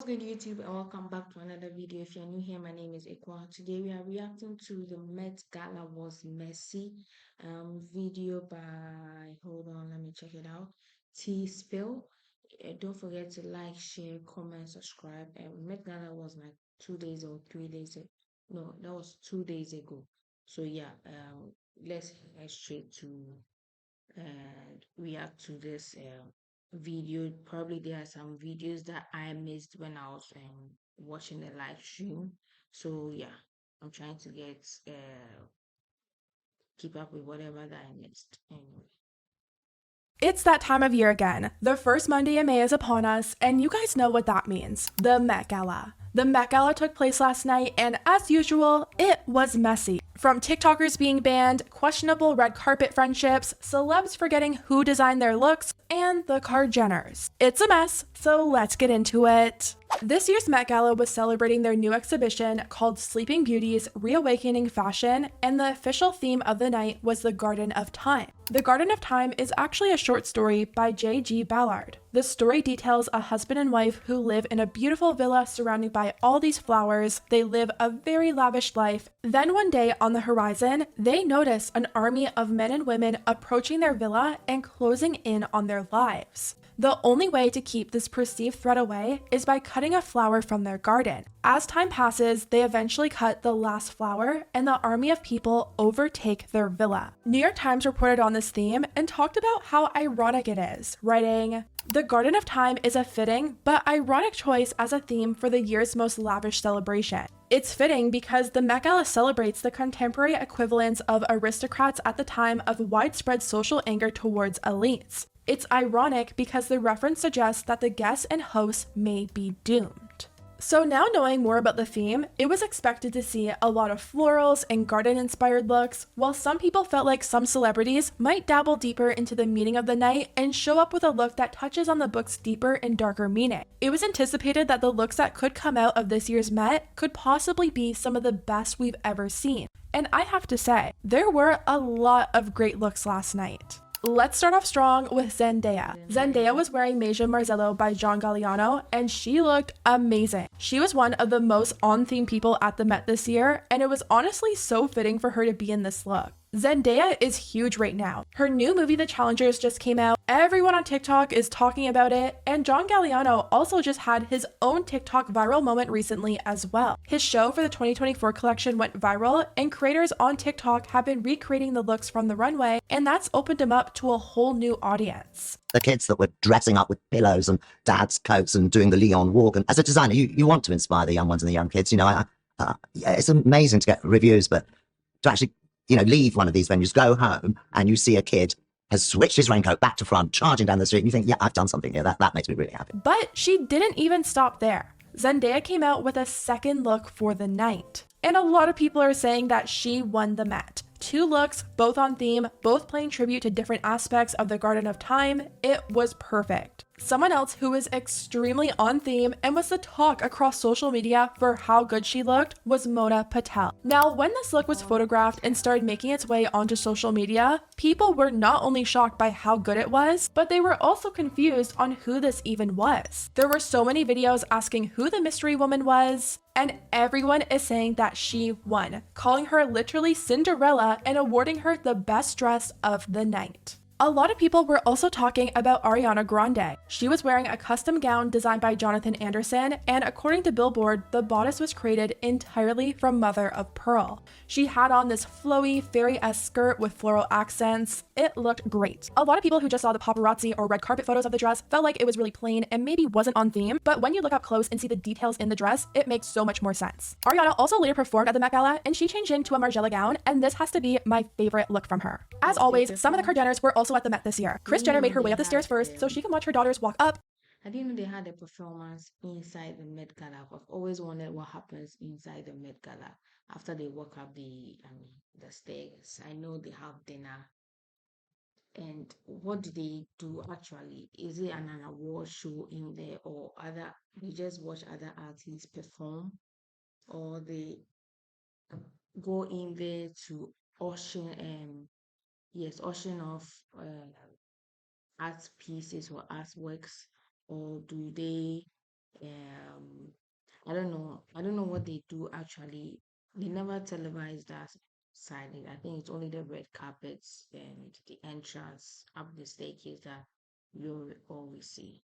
good, YouTube, and welcome back to another video. If you're new here, my name is Ekwa. Today we are reacting to the Met Gala Was Messy video by, hold on, let me check it out, T Spill. Don't forget to like, share, comment, subscribe. And Met Gala was like 2 days or 3 days ago. No, that was 2 days ago. So yeah, let's head straight to and react to this video. Probably there are some videos that I missed when I was watching the live stream. So yeah, I'm trying to get keep up with whatever that I missed. Anyway. It's that time of year again. The first Monday in May is upon us, and you guys know what that means. The Met Gala. The Met Gala took place last night, and as usual, it was messy. From TikTokers being banned, questionable red carpet friendships, celebs forgetting who designed their looks, and the Kar-Jenners. It's a mess, so let's get into it. This year's Met Gala was celebrating their new exhibition called Sleeping Beauty's Reawakening Fashion, and the official theme of the night was the Garden of Time. The Garden of Time is actually a short story by J.G. Ballard. The story details a husband and wife who live in a beautiful villa surrounded by all these flowers. They live a very lavish life. Then one day on the horizon, they notice an army of men and women approaching their villa and closing in on their lives. The only way to keep this perceived threat away is by cutting a flower from their garden. As time passes, they eventually cut the last flower, and the army of people overtake their villa. New York Times reported on this theme and talked about how ironic it is, writing, "The Garden of Time is a fitting but ironic choice as a theme for the year's most lavish celebration. It's fitting because the Met Gala celebrates the contemporary equivalence of aristocrats at the time of widespread social anger towards elites. It's ironic because the reference suggests that the guests and hosts may be doomed." So now knowing more about the theme, it was expected to see a lot of florals and garden-inspired looks, while some people felt like some celebrities might dabble deeper into the meaning of the night and show up with a look that touches on the book's deeper and darker meaning. It was anticipated that the looks that could come out of this year's Met could possibly be some of the best we've ever seen. And I have to say, there were a lot of great looks last night. Let's start off strong with Zendaya. Zendaya was wearing Maison Marzello by John Galliano, and she looked amazing. She was one of the most on-theme people at the Met this year, and it was honestly so fitting for her to be in this look. Zendaya is huge right now. Her new movie, The Challengers, just came out. Everyone on TikTok is talking about it, and John Galliano also just had his own TikTok viral moment recently as well. His show for the 2024 collection went viral, and creators on TikTok have been recreating the looks from the runway, and that's opened him up to a whole new audience. The kids that were dressing up with pillows and dad's coats and doing the Leon walk. And as a designer, you want to inspire the young ones and the young kids. Yeah, it's amazing to get reviews, but to actually, leave one of these venues, go home, and you see a kid has switched his raincoat back to front, charging down the street, and you think, yeah, I've done something here. That makes me really happy. But she didn't even stop there. Zendaya came out with a second look for the night. And a lot of people are saying that she won the Met. 2 looks, both on theme, both paying tribute to different aspects of the Garden of Time. It was perfect. Someone else who was extremely on theme and was the talk across social media for how good she looked was Mona Patel. Now, when this look was photographed and started making its way onto social media, people were not only shocked by how good it was, but they were also confused on who this even was. There were so many videos asking who the mystery woman was, and everyone is saying that she won, calling her literally Cinderella and awarding her the best dress of the night. A lot of people were also talking about Ariana Grande. She was wearing a custom gown designed by Jonathan Anderson, and according to Billboard, the bodice was created entirely from mother of pearl. She had on this flowy, fairy-esque skirt with floral accents. It looked great. A lot of people who just saw the paparazzi or red carpet photos of the dress felt like it was really plain and maybe wasn't on theme, but when you look up close and see the details in the dress, it makes so much more sense. Ariana also later performed at the Met Gala, and she changed into a Margiela gown, and this has to be my favorite look from her. As always, some of the Kar-Jenners were also at the Met this year. Kris Jenner made her way up the stairs first so she can watch her daughters walk up. I didn't know they had a performance inside the Met Gala. I've always wondered what happens inside the Met Gala after they walk up the stairs. I know they have dinner. And what do they do actually? Is it an award show in there, or other you just watch other artists perform, or they go in there to auction auction off art pieces or artworks, or do they I don't know what they do actually. They never televise that side. I think it's only the red carpets and the entrance up the staircase that you'll always see.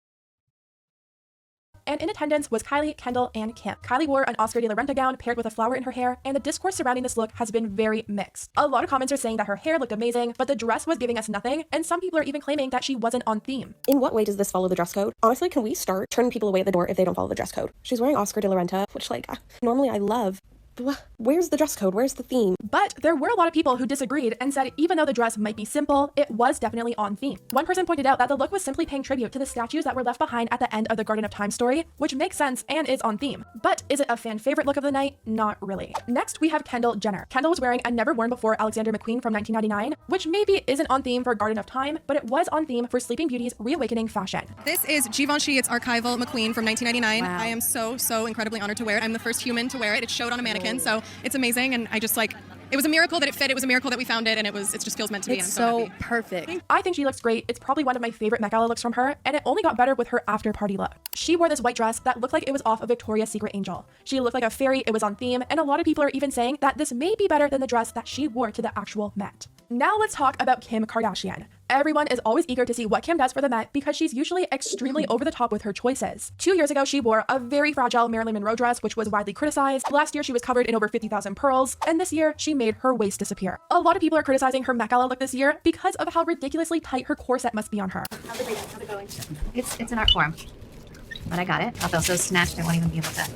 And in attendance was Kylie, Kendall, and Kim. Kylie wore an Oscar de la Renta gown paired with a flower in her hair, and the discourse surrounding this look has been very mixed. A lot of comments are saying that her hair looked amazing, but the dress was giving us nothing, and some people are even claiming that she wasn't on theme. In what way does this follow the dress code? Honestly, can we start turning people away at the door if they don't follow the dress code? She's wearing Oscar de la Renta, which, like, normally I love. Where's the dress code? Where's the theme? But there were a lot of people who disagreed and said even though the dress might be simple, it was definitely on theme. One person pointed out that the look was simply paying tribute to the statues that were left behind at the end of the Garden of Time story, which makes sense and is on theme. But is it a fan favorite look of the night? Not really. Next, we have Kendall Jenner. Kendall was wearing a never worn before Alexander McQueen from 1999, which maybe isn't on theme for Garden of Time, but it was on theme for Sleeping Beauty's reawakening fashion. This is Givenchy, it's archival McQueen from 1999. Wow. I am so incredibly honored to wear it. I'm the first human to wear it. It showed on a mannequin, so it's amazing, and I just like, it was a miracle that it fit, it was a miracle that we found it, and it just feels meant to be, and I'm so happy. Perfect. I think she looks great. It's probably one of my favorite Met Gala looks from her, and it only got better with her after party look. She wore this white dress that looked like it was off a Victoria's Secret angel. She looked like a fairy, it was on theme, and a lot of people are even saying that this may be better than the dress that she wore to the actual Met. Now let's talk about Kim Kardashian. Everyone is always eager to see what Kim does for the Met because she's usually extremely over the top with her choices. 2 years ago, she wore a very fragile Marilyn Monroe dress, which was widely criticized. Last year, she was covered in over 50,000 pearls. And this year, she made her waist disappear. A lot of people are criticizing her Met Gala look this year because of how ridiculously tight her corset must be on her. How's it going? It's an art form, but I got it. I'll feel so snatched I won't even be able to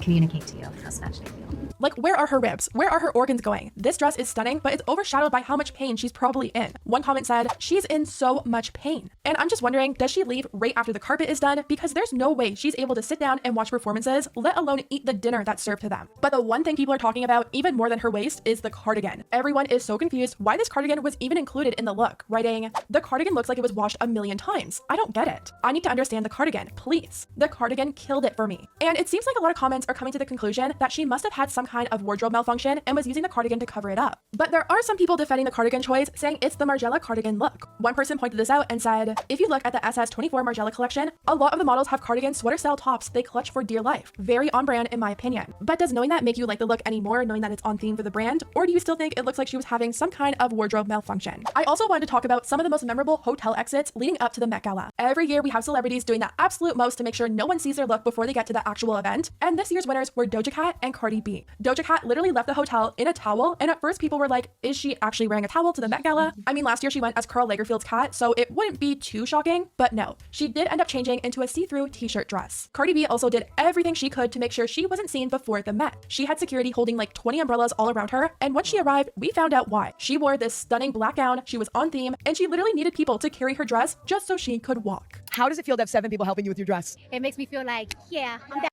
communicate to you how snatched I feel. Like, where are her ribs? Where are her organs going? This dress is stunning, but it's overshadowed by how much pain she's probably in. One comment said, she's in so much pain. And I'm just wondering, does she leave right after the carpet is done? Because there's no way she's able to sit down and watch performances, let alone eat the dinner that's served to them. But the one thing people are talking about, even more than her waist, is the cardigan. Everyone is so confused why this cardigan was even included in the look, writing, the cardigan looks like it was washed a million times. I don't get it. I need to understand the cardigan, please. The cardigan killed it for me. And it seems like a lot of comments are coming to the conclusion that she must have had some kind of wardrobe malfunction and was using the cardigan to cover it up. But there are some people defending the cardigan choice, saying it's the Margiela cardigan look. One person pointed this out and said, if you look at the SS24 Margiela collection, a lot of the models have cardigan sweater style tops they clutch for dear life. Very on brand in my opinion. But does knowing that make you like the look anymore, knowing that it's on theme for the brand? Or do you still think it looks like she was having some kind of wardrobe malfunction? I also wanted to talk about some of the most memorable hotel exits leading up to the Met Gala. Every year we have celebrities doing the absolute most to make sure no one sees their look before they get to the actual event, and this year's winners were Doja Cat and Cardi B. Doja Cat literally left the hotel in a towel, and at first people were like, is she actually wearing a towel to the Met Gala? I mean, last year she went as Karl Lagerfeld's cat, so it wouldn't be too shocking, but no. She did end up changing into a see-through t-shirt dress. Cardi B also did everything she could to make sure she wasn't seen before the Met. She had security holding like 20 umbrellas all around her, and when she arrived, we found out why. She wore this stunning black gown, she was on theme, and she literally needed people to carry her dress just so she could walk. How does it feel to have 7 people helping you with your dress? It makes me feel like, yeah, I'm that.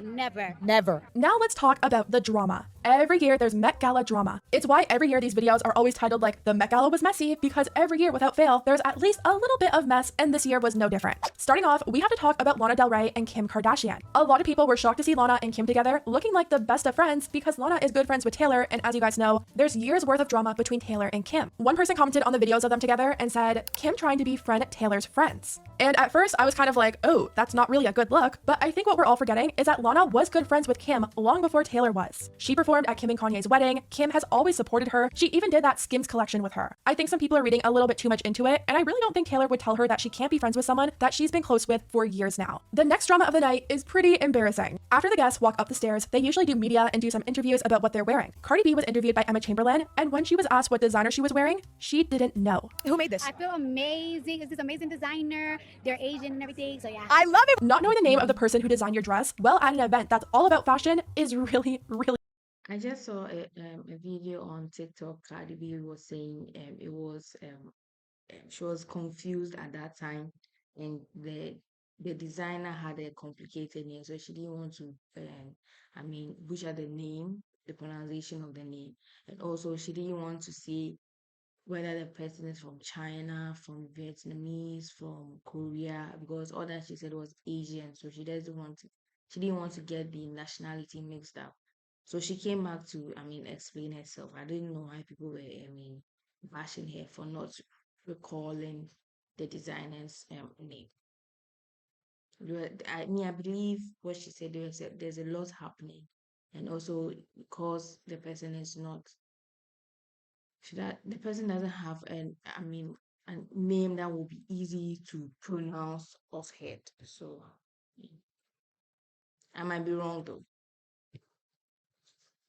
Never. Never. Now let's talk about the drama. Every year there's Met Gala drama. It's why every year these videos are always titled like the Met Gala was messy, because every year without fail there's at least a little bit of mess, and this year was no different. Starting off, we have to talk about Lana Del Rey and Kim Kardashian. A lot of people were shocked to see Lana and Kim together looking like the best of friends because Lana is good friends with Taylor, and as you guys know, there's years worth of drama between Taylor and Kim. One person commented on the videos of them together and said, Kim trying to be friend Taylor's friends. And at first I was kind of like, oh, that's not really a good look, but I think what we're all forgetting is that Lana was good friends with Kim long before Taylor was. She performed at Kim and Kanye's wedding. Kim has always supported her. She even did that Skims collection with her. I think some people are reading a little bit too much into it, and I really don't think Taylor would tell her that she can't be friends with someone that she's been close with for years now. The next drama of the night is pretty embarrassing. After the guests walk up the stairs, they usually do media and do some interviews about what they're wearing. Cardi B was interviewed by Emma Chamberlain, and when she was asked what designer she was wearing, she didn't know. Who made this? I feel amazing. It's this amazing designer. They're Asian and everything, so yeah. I love it. Not knowing the name of the person who designed your dress well at an event that's all about fashion is really I just saw a video on TikTok. Cardi B was saying she was confused at that time, and the designer had a complicated name, so she didn't want to butcher the name, the pronunciation of the name, and also she didn't want to say whether the person is from China, from Vietnamese, from Korea, because all that she said was Asian, so she didn't want to get the nationality mixed up. So she came back to, explain herself. I didn't know why people were, bashing her for not recalling the designer's name. I believe what she said, there's a lot happening, and also because the person is not, the person doesn't have a name that will be easy to pronounce off head. So I might be wrong though.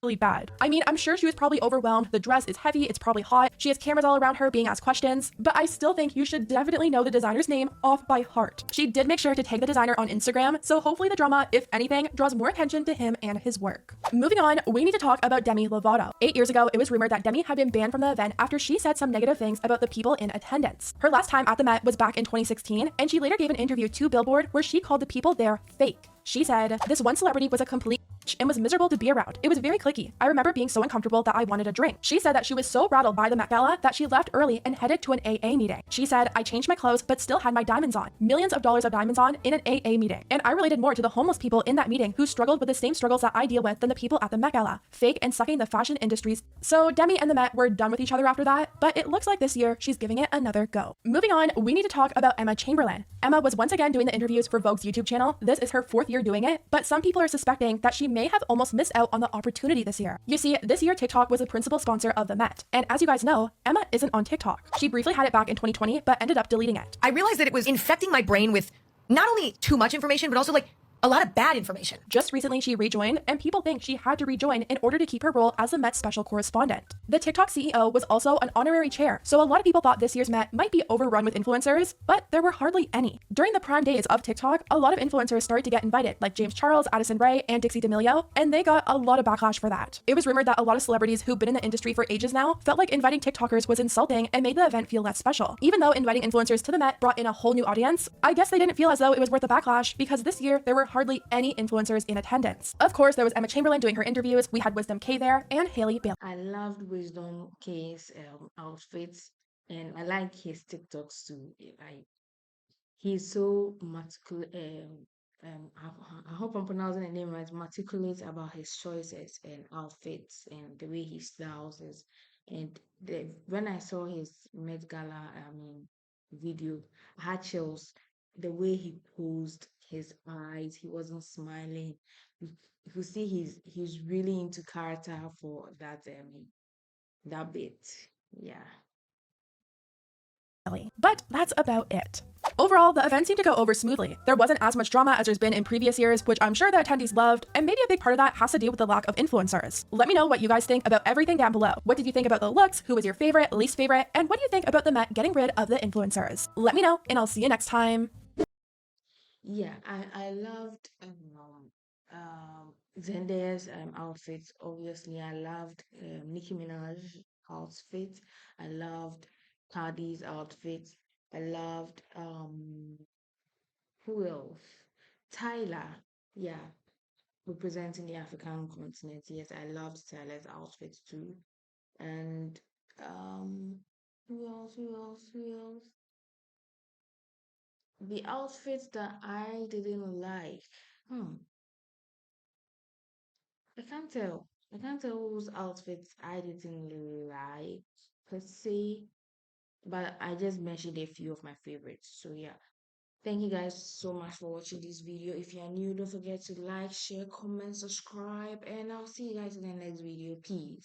Really bad. I mean, I'm sure she was probably overwhelmed. The dress is heavy, it's probably hot. She has cameras all around her being asked questions, but I still think you should definitely know the designer's name off by heart. She did make sure to tag the designer on Instagram, so hopefully the drama, if anything, draws more attention to him and his work. Moving on, we need to talk about Demi Lovato. 8 years ago, it was rumored that Demi had been banned from the event after she said some negative things about the people in attendance. Her last time at the Met was back in 2016, and she later gave an interview to Billboard where she called the people there fake. She said, "This one celebrity was a complete and was miserable to be around. It was very cliquey. I remember being so uncomfortable that I wanted a drink." She said that she was so rattled by the Met Gala that she left early and headed to an AA meeting. She said, "I changed my clothes but still had my diamonds on. Millions of dollars of diamonds on in an AA meeting. And I related more to the homeless people in that meeting who struggled with the same struggles that I deal with than the people at the Met Gala. Fake and sucking the fashion industries." So Demi and the Met were done with each other after that, but it looks like this year she's giving it another go. Moving on, we need to talk about Emma Chamberlain. Emma was once again doing the interviews for Vogue's YouTube channel. This is her 4th year doing it, but some people are suspecting that she may have almost missed out on the opportunity this year. You see, this year TikTok was the principal sponsor of the Met, and as you guys know, Emma isn't on TikTok. She briefly had it back in 2020, but ended up deleting it. I realized that it was infecting my brain with not only too much information, but also like a lot of bad information. Just recently, she rejoined, and people think she had to rejoin in order to keep her role as the Met special correspondent. The TikTok CEO was also an honorary chair, so a lot of people thought this year's Met might be overrun with influencers, but there were hardly any. During the prime days of TikTok, a lot of influencers started to get invited, like James Charles, Addison Rae, and Dixie D'Amelio, and they got a lot of backlash for that. It was rumored that a lot of celebrities who've been in the industry for ages now felt like inviting TikTokers was insulting and made the event feel less special. Even though inviting influencers to the Met brought in a whole new audience, I guess they didn't feel as though it was worth the backlash because this year there were hardly any influencers in attendance. Of course, there was Emma Chamberlain doing her interviews, we had Wisdom K there, and Hailey Bailey. I loved Wisdom K's outfits, and I like his TikToks too. Like he's so meticulous. I hope I'm pronouncing the name right. Meticulous about his choices and outfits and the way he styles is. And when I saw his Met Gala, video, I had chills. The way he posed, his eyes, he wasn't smiling. You could see he's really into character for that bit. Yeah. But that's about it. Overall, the event seemed to go over smoothly. There wasn't as much drama as there's been in previous years, which I'm sure the attendees loved, and maybe a big part of that has to do with the lack of influencers. Let me know what you guys think about everything down below. What did you think about the looks? Who was your favorite, least favorite? And what do you think about the Met getting rid of the influencers? Let me know, and I'll see you next time. Yeah, I loved Zendaya's outfits. Obviously, I loved Nicki Minaj's outfit. I loved Cardi's outfit. I loved who else? Tyler. Yeah, representing the African continent. Yes, I loved Tyler's outfit too. And who else? Who else? Who else? The outfits that I didn't like. Hmm. I can't tell. I can't tell whose outfits I didn't like per se, but I just mentioned a few of my favorites. So yeah, thank you guys so much for watching this video. If you're new, don't forget to like, share, comment, subscribe, and I'll see you guys in the next video. Peace.